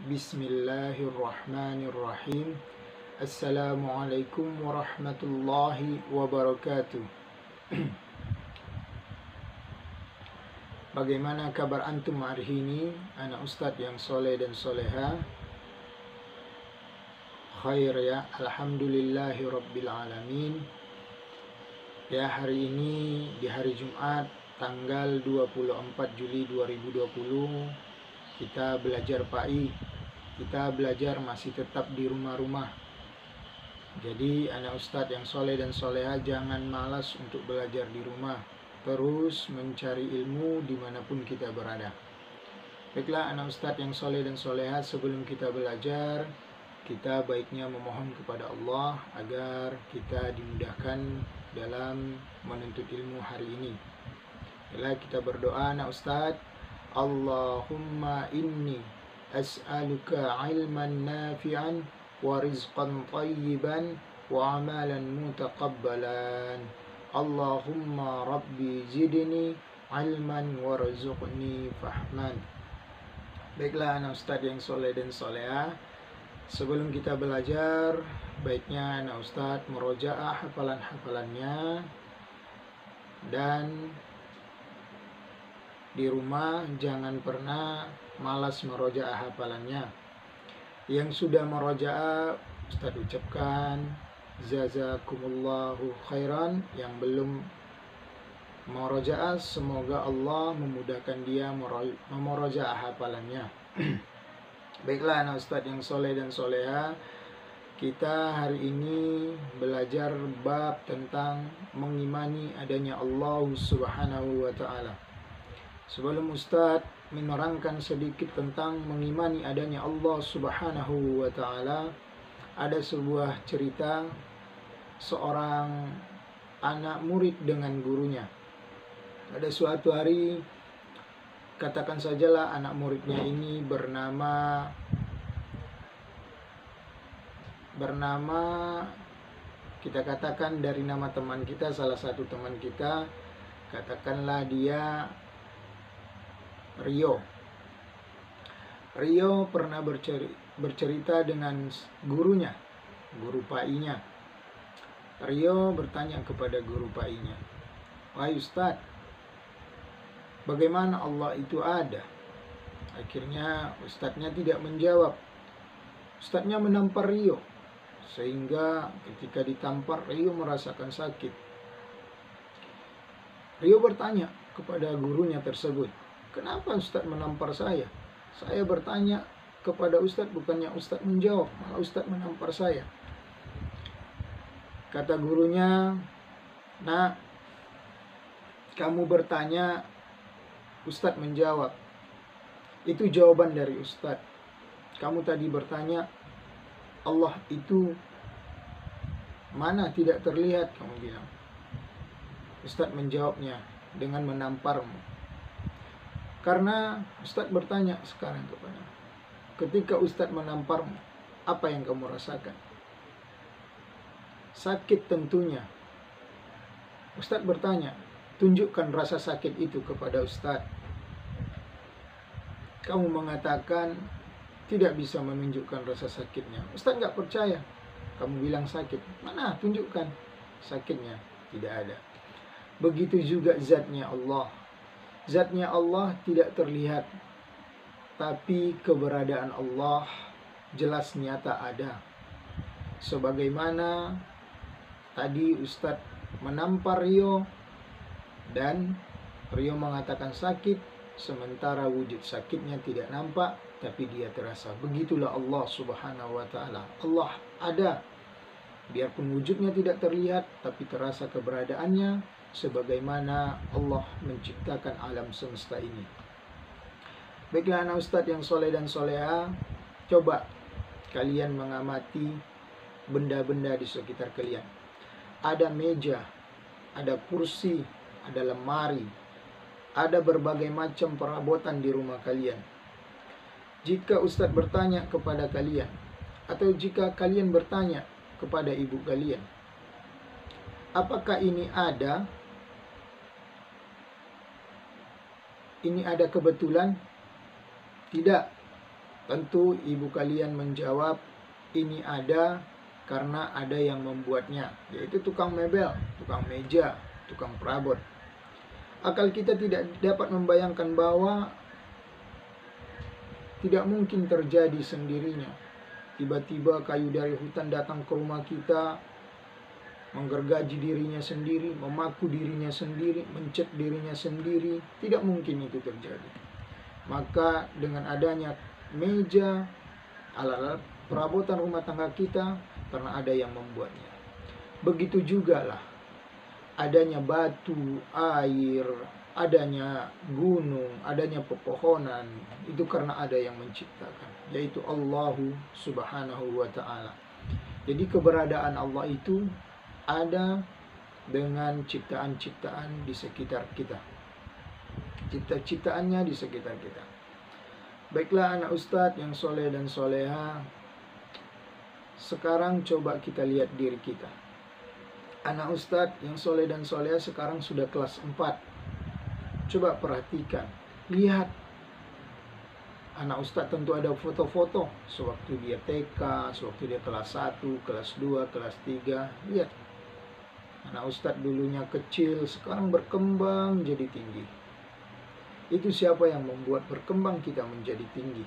Bismillahirrahmanirrahim. Assalamualaikum warahmatullahi wabarakatuh. Bagaimana kabar antum hari ini, anak ustadz yang soleh dan soleha? Khair ya, alhamdulillahi rabbil alamin. Ya, hari ini di hari Jumat tanggal 24 Juli 2020 kita belajar PAI. Kita belajar masih tetap di rumah-rumah. Jadi anak ustadz yang soleh dan soleha jangan malas untuk belajar di rumah. Terus mencari ilmu dimanapun kita berada. Baiklah anak ustadz yang soleh dan soleha, sebelum kita belajar, kita baiknya memohon kepada Allah agar kita dimudahkan dalam menuntut ilmu hari ini. Baiklah kita berdoa anak ustadz. Allahumma inni as'aluka ilman nafi'an wa rizqan tayyiban wa amalan mutaqabbalan. Allahumma rabbi zidni ilman warzuqni fahman. Baiklah anak ustadz yang soleh dan soleha, sebelum kita belajar, baiknya anak ustadz merojaah hafalan-hafalannya, dan di rumah jangan pernah malas merojaah hafalannya. Yang sudah merojaah, ustadz ucapkan jazakumullahu khairan. Yang belum merojaah, semoga Allah memudahkan dia merojaah hafalannya. Baiklah anak ustadz yang soleh dan soleha, kita hari ini belajar bab tentang mengimani adanya Allah Subhanahu wa ta'ala. Sebelum ustadz menerangkan sedikit tentang mengimani adanya Allah Subhanahu wa ta'ala, ada sebuah cerita seorang anak murid dengan gurunya. Pada suatu hari, katakan sajalah anak muridnya ini bernama kita katakan dari nama teman kita, salah satu teman kita, katakanlah dia Rio. Rio pernah bercerita dengan gurunya, guru PAI-nya. Rio bertanya kepada guru PAI-nya, "Wahai Ustadz, bagaimana Allah itu ada?" Akhirnya Ustadznya tidak menjawab. Ustadznya menampar Rio, sehingga ketika ditampar Rio merasakan sakit. Rio bertanya kepada gurunya tersebut, "Kenapa Ustadz menampar saya? Saya bertanya kepada Ustadz, bukannya Ustadz menjawab, malah Ustadz menampar saya." Kata gurunya, "Nak, kamu bertanya, Ustadz menjawab. Itu jawaban dari Ustadz. Kamu tadi bertanya, Allah itu mana, tidak terlihat, kamu bilang. Ustadz menjawabnya dengan menamparmu. Karena Ustadz bertanya sekarang kepada, ketika Ustadz menamparmu, apa yang kamu rasakan? Sakit tentunya." Ustadz bertanya, "Tunjukkan rasa sakit itu kepada Ustadz." Kamu mengatakan tidak bisa menunjukkan rasa sakitnya. Ustadz nggak percaya. Kamu bilang sakit. Mana? Tunjukkan sakitnya. Tidak ada. Begitu juga zatnya Allah. Zatnya Allah tidak terlihat, tapi keberadaan Allah jelas nyata ada. Sebagaimana tadi Ustadz menampar Rio dan Rio mengatakan sakit, sementara wujud sakitnya tidak nampak, tapi dia terasa. Begitulah Allah Subhanahu wa ta'ala. Allah ada, biarpun wujudnya tidak terlihat, tapi terasa keberadaannya, sebagaimana Allah menciptakan alam semesta ini. Baiklah anak ustadz yang soleh dan soleha, coba kalian mengamati benda-benda di sekitar kalian. Ada meja, ada kursi, ada lemari, ada berbagai macam perabotan di rumah kalian. Jika ustadz bertanya kepada kalian, atau jika kalian bertanya kepada ibu kalian, apakah ini ada? Ini ada kebetulan? Tidak. Tentu ibu kalian menjawab, ini ada karena ada yang membuatnya, yaitu tukang mebel, tukang meja, tukang perabot. Akal kita tidak dapat membayangkan bahwa tidak mungkin terjadi sendirinya. Tiba-tiba kayu dari hutan datang ke rumah kita, menggergaji dirinya sendiri, memaku dirinya sendiri, mencet dirinya sendiri. Tidak mungkin itu terjadi. Maka dengan adanya meja, alat-alat perabotan rumah tangga kita, karena ada yang membuatnya. Begitu juga lah adanya batu, air, adanya gunung, adanya pepohonan, itu karena ada yang menciptakan, yaitu Allah Subhanahu wa ta'ala. Jadi keberadaan Allah itu ada dengan ciptaan-ciptaan di sekitar kita, cipta-ciptaannya di sekitar kita. Baiklah anak ustadz yang soleh dan soleha, sekarang coba kita lihat diri kita. Anak ustadz yang soleh dan soleha sekarang sudah kelas 4. Coba perhatikan, lihat. Anak ustadz tentu ada foto-foto sewaktu dia TK, sewaktu dia kelas 1, kelas 2, kelas 3. Lihat, anak ustadz dulunya kecil, sekarang berkembang jadi tinggi. Itu siapa yang membuat berkembang kita menjadi tinggi?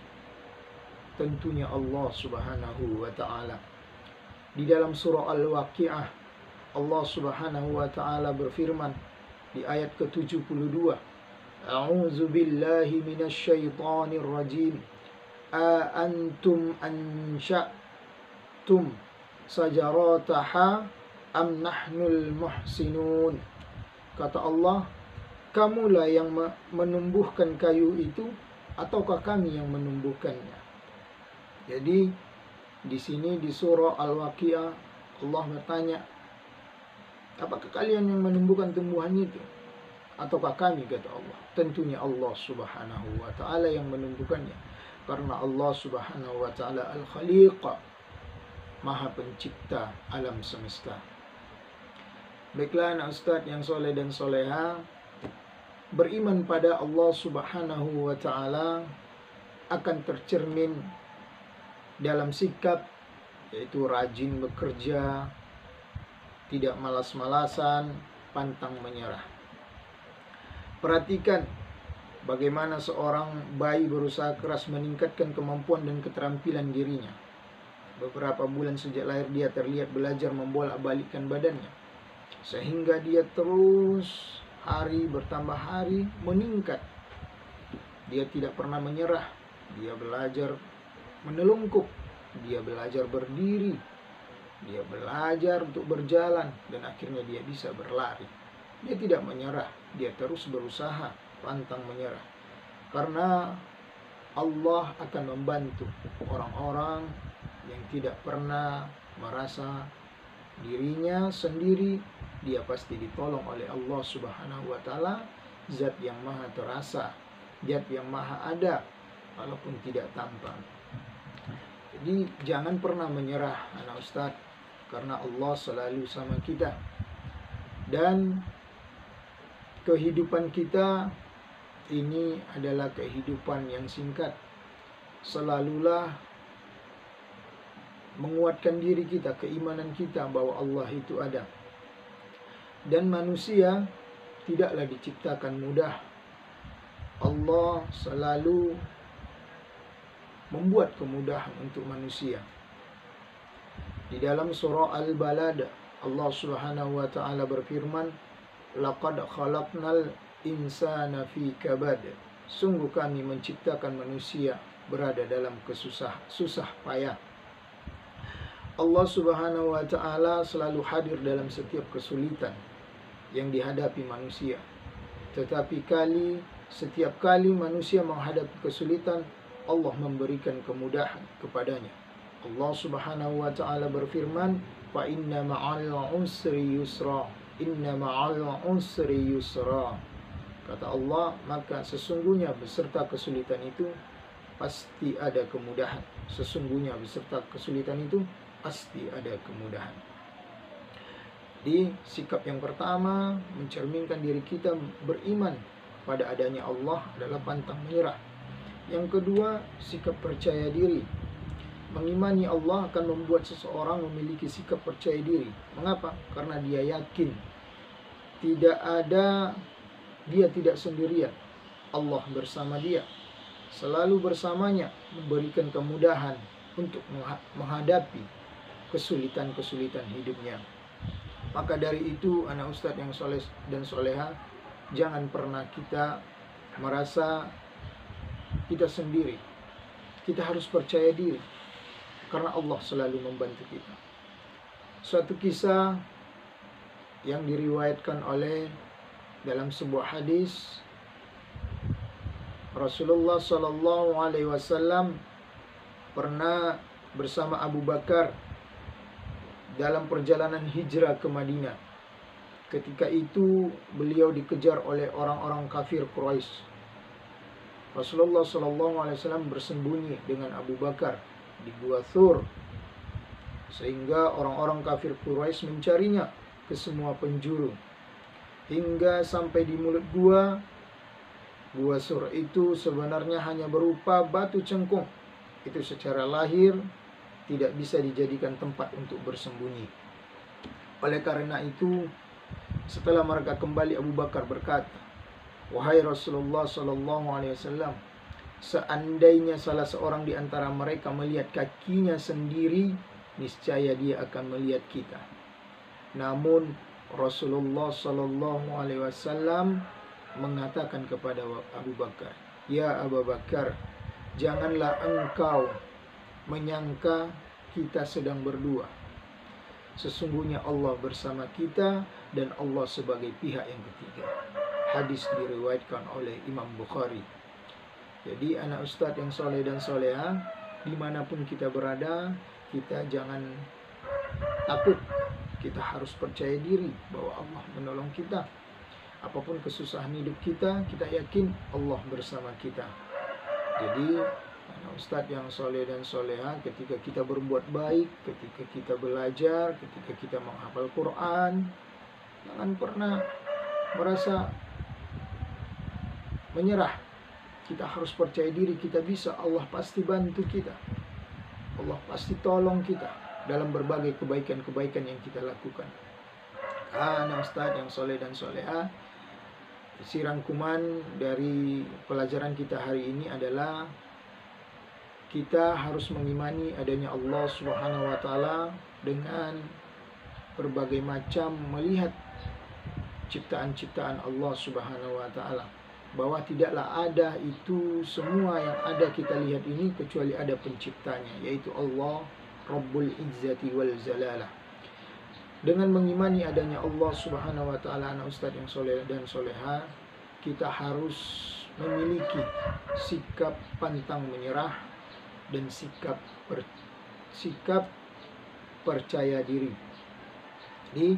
Tentunya Allah Subhanahu wa ta'ala. Di dalam surah Al-Waqi'ah, Allah Subhanahu wa ta'ala berfirman di ayat ke-72, A'udzu billahi minasy syaithanir rajim. A antum ansha'tum sajarataha am nahnul muhsinun. Kata Allah, kamulah yang menumbuhkan kayu itu ataukah kami yang menumbuhkannya? Jadi di sini di surah Al-Waqi'ah Allah bertanya, apakah kalian yang menumbuhkan tumbuhan itu ataukah kami? Kata Allah, tentunya Allah Subhanahu wa ta'ala yang menumbuhkannya, karena Allah Subhanahu wa ta'ala Al-Khaliq, Maha Pencipta alam semesta. Baiklah anak ustadz yang soleh dan soleha, beriman pada Allah Subhanahu wa ta'ala akan tercermin dalam sikap, yaitu rajin bekerja, tidak malas-malasan, pantang menyerah. Perhatikan bagaimana seorang bayi berusaha keras meningkatkan kemampuan dan keterampilan dirinya. Beberapa bulan sejak lahir dia terlihat belajar membolak-balikkan badannya, sehingga dia terus hari bertambah hari meningkat. Dia tidak pernah menyerah. Dia belajar menelungkup, dia belajar berdiri, dia belajar untuk berjalan, dan akhirnya dia bisa berlari. Dia tidak menyerah, dia terus berusaha, pantang menyerah. Karena Allah akan membantu orang-orang yang tidak pernah merasa dirinya sendiri. Dia pasti ditolong oleh Allah Subhanahu wa ta'ala, zat yang maha terasa, zat yang maha ada, walaupun tidak tampak. Jadi jangan pernah menyerah anak ustadz, karena Allah selalu sama kita. Dan kehidupan kita ini adalah kehidupan yang singkat. Selalulah menguatkan diri kita, keimanan kita bahwa Allah itu ada. Dan manusia tidaklah diciptakan mudah. Allah selalu membuat kemudahan untuk manusia. Di dalam surah Al-Balad, Allah Subhanahu wa ta'ala berfirman, laqad khalaqnal insana fi kabad. Sungguh kami menciptakan manusia berada dalam susah payah. Allah Subhanahu wa ta'ala selalu hadir dalam setiap kesulitan yang dihadapi manusia. Tetapi setiap kali manusia menghadapi kesulitan, Allah memberikan kemudahan kepadanya. Allah Subhanahu wa ta'ala berfirman, fa inna ma'al usri yusra, inna ma'al usri yusra. Kata Allah, maka sesungguhnya beserta kesulitan itu pasti ada kemudahan. Sesungguhnya beserta kesulitan itu pasti ada kemudahan. Jadi sikap yang pertama mencerminkan diri kita beriman pada adanya Allah adalah pantang menyerah. Yang kedua, sikap percaya diri. Mengimani Allah akan membuat seseorang memiliki sikap percaya diri. Mengapa? Karena dia yakin dia tidak sendirian. Allah bersama dia, selalu bersamanya, memberikan kemudahan untuk menghadapi kesulitan-kesulitan hidupnya. Maka dari itu, anak ustadz yang soleh dan soleha, jangan pernah kita merasa kita sendiri. Kita harus percaya diri, karena Allah selalu membantu kita. Suatu kisah yang diriwayatkan oleh dalam sebuah hadis, Rasulullah Shallallahu Alaihi Wasallam pernah bersama Abu Bakar dalam perjalanan hijrah ke Madinah. Ketika itu beliau dikejar oleh orang-orang kafir Quraisy. Rasulullah Shallallahu Alaihi Wasallam bersembunyi dengan Abu Bakar di Gua Thur, sehingga orang-orang kafir Quraisy mencarinya ke semua penjuru, hingga sampai di mulut gua. Gua Thur itu sebenarnya hanya berupa batu cengkung. Itu secara lahir tidak bisa dijadikan tempat untuk bersembunyi. Oleh karena itu, setelah mereka kembali, Abu Bakar berkata, "Wahai Rasulullah Sallallahu Alaihi Wasallam, seandainya salah seorang di antara mereka melihat kakinya sendiri, niscaya dia akan melihat kita." Namun Rasulullah Sallallahu Alaihi Wasallam mengatakan kepada Abu Bakar, "Ya Abu Bakar, janganlah engkau menyangka kita sedang berdua. Sesungguhnya Allah bersama kita dan Allah sebagai pihak yang ketiga." Hadis diriwayatkan oleh Imam Bukhari. Jadi anak ustadz yang soleh dan soleha, dimanapun kita berada, kita jangan takut. Kita harus percaya diri bahwa Allah menolong kita. Apapun kesusahan hidup kita, kita yakin Allah bersama kita. Jadi anak ustadz yang soleh dan soleha, ketika kita berbuat baik, ketika kita belajar, ketika kita menghafal Quran, jangan pernah merasa menyerah. Kita harus percaya diri, kita bisa. Allah pasti bantu kita. Allah pasti tolong kita dalam berbagai kebaikan-kebaikan yang kita lakukan. Anak ustadz yang soleh dan soleha, isi rangkuman dari pelajaran kita hari ini adalah kita harus mengimani adanya Allah Subhanahu wa taala dengan berbagai macam melihat ciptaan-ciptaan Allah Subhanahu wa taala, bahwa tidaklah ada itu semua yang ada kita lihat ini kecuali ada penciptanya, yaitu Allah Rabbul Izzati wal Zalalah. Dengan mengimani adanya Allah Subhanahu wa taala, anak ustadz yang soleh dan soleha, kita harus memiliki sikap pantang menyerah dan sikap percaya diri. Jadi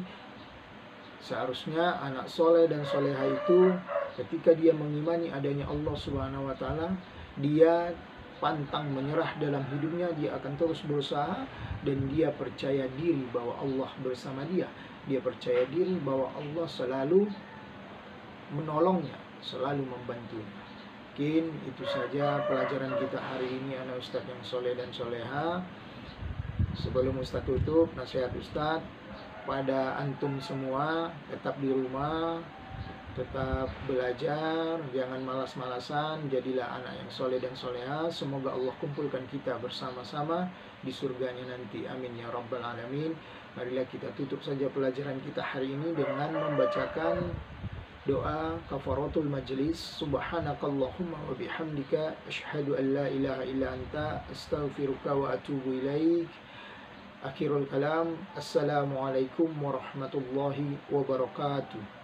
seharusnya anak soleh dan soleha itu ketika dia mengimani adanya Allah Subhanahu wa taala, dia pantang menyerah dalam hidupnya, dia akan terus berusaha dan dia percaya diri bahwa Allah bersama dia. Dia percaya diri bahwa Allah selalu menolongnya, selalu membantunya. Mungkin itu saja pelajaran kita hari ini, anak ustadz yang soleh dan soleha. Sebelum ustadz tutup, nasihat ustadz pada antum semua, tetap di rumah, tetap belajar, jangan malas-malasan, jadilah anak yang soleh dan soleha. Semoga Allah kumpulkan kita bersama-sama di surganya nanti. Amin ya rabbal alamin. Marilah kita tutup saja pelajaran kita hari ini dengan membacakan doa kafaratul majlis. Subhanakallahumma wa bihamdika asyhadu an la ilaha illa anta astaghfiruka wa atubu ilaik. Akhirul kalam, assalamualaikum warahmatullahi wabarakatuh.